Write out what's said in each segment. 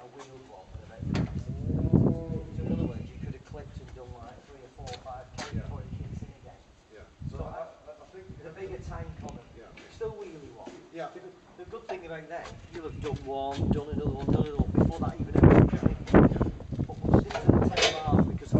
a wheeled one with a bit. So in other words, you could have clipped and done like 3 or 4 or 5K before it kicks in again. Yeah. So I think the bigger tank on it. Yeah. Still wheelie one. Yeah. The good thing about that, you'll have done one, done another one, done another one before that even ever kicks in. But we'll stick to the 10 bars because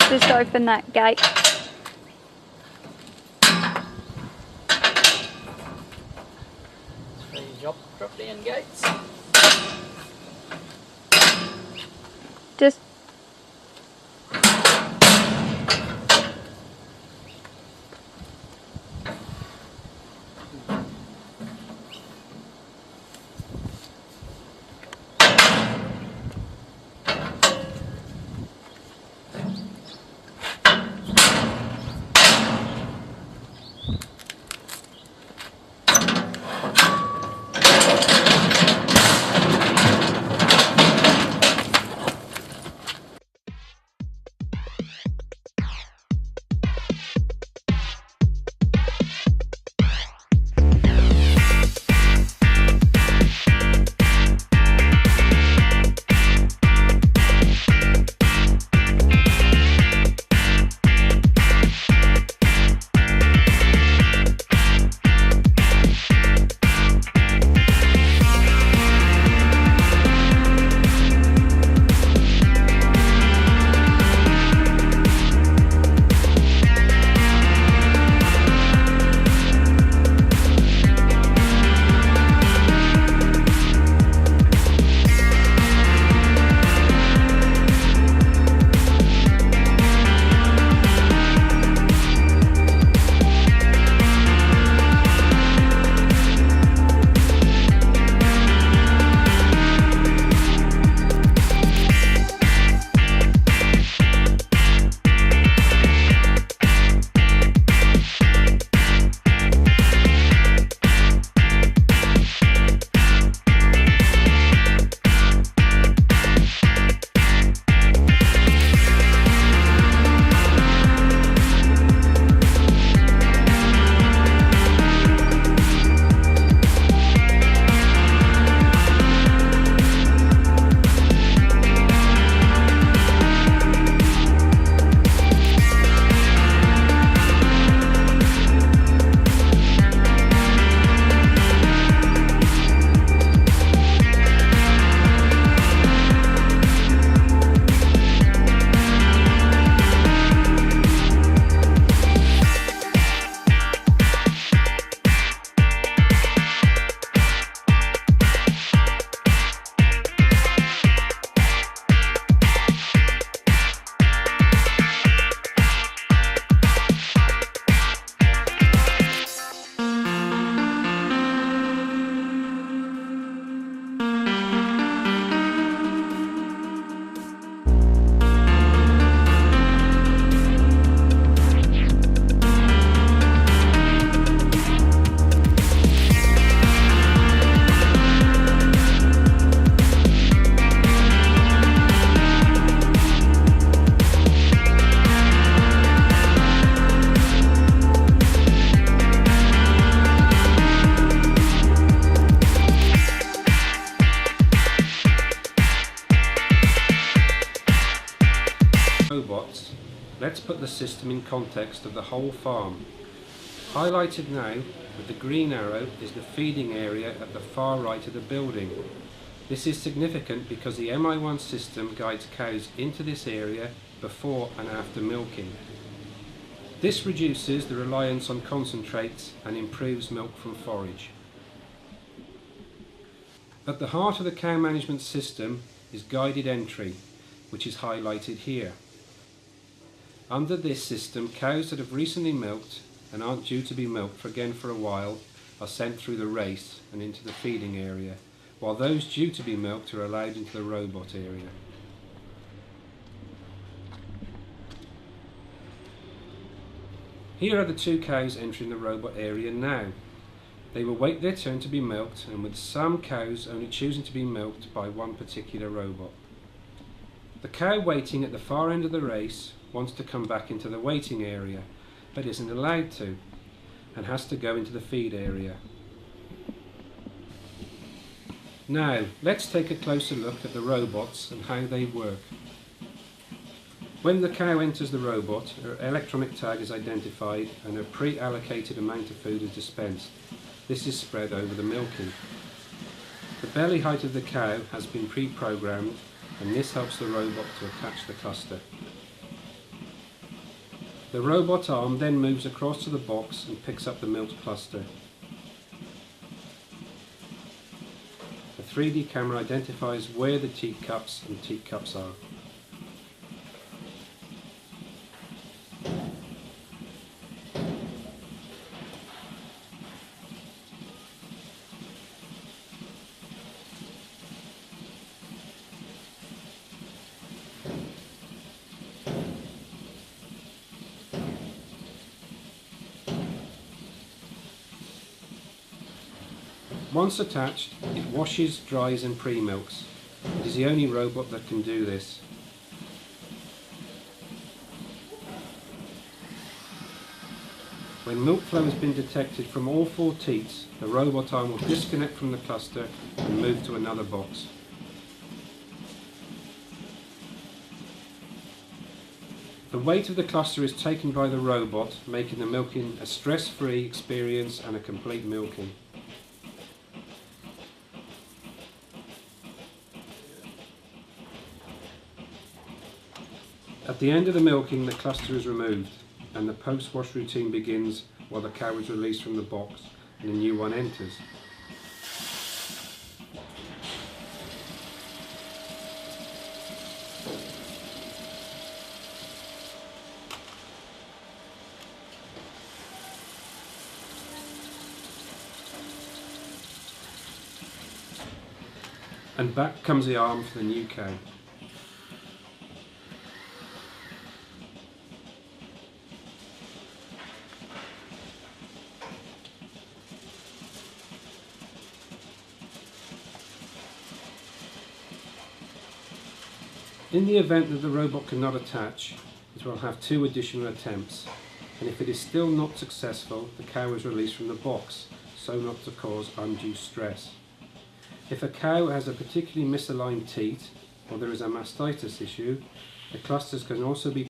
Just open that gate. Drop the end gates. Just robots, let's put the system in context of the whole farm. Highlighted now with the green arrow is the feeding area at the far right of the building. This is significant because the MI1 system guides cows into this area before and after milking. This reduces the reliance on concentrates and improves milk from forage. At the heart of the cow management system is guided entry, which is highlighted here. Under this system, cows that have recently milked and aren't due to be milked again for a while are sent through the race and into the feeding area, while those due to be milked are allowed into the robot area. Here are the two cows entering the robot area now. They will wait their turn to be milked, and with some cows only choosing to be milked by one particular robot. The cow waiting at the far end of the race wants to come back into the waiting area, but isn't allowed to, and has to go into the feed area. Now, let's take a closer look at the robots and how they work. When the cow enters the robot, her electronic tag is identified and her pre-allocated amount of food is dispensed. This is spread over the milking. The belly height of the cow has been pre-programmed, and this helps the robot to attach the cluster. The robot arm then moves across to the box and picks up the milk cluster. The 3D camera identifies where the teat-cups and teat-cups are. Once attached, it washes, dries and pre-milks. It is the only robot that can do this. When milk flow has been detected from all four teats, the robot arm will disconnect from the cluster and move to another box. The weight of the cluster is taken by the robot, making the milking a stress-free experience and a complete milking. At the end of the milking, the cluster is removed and the post-wash routine begins while the cow is released from the box and a new one enters. And back comes the arm for the new cow. In the event that the robot cannot attach, it will have 2 additional attempts, and if it is still not successful, the cow is released from the box, so not to cause undue stress. If a cow has a particularly misaligned teat, or there is a mastitis issue, the clusters can also be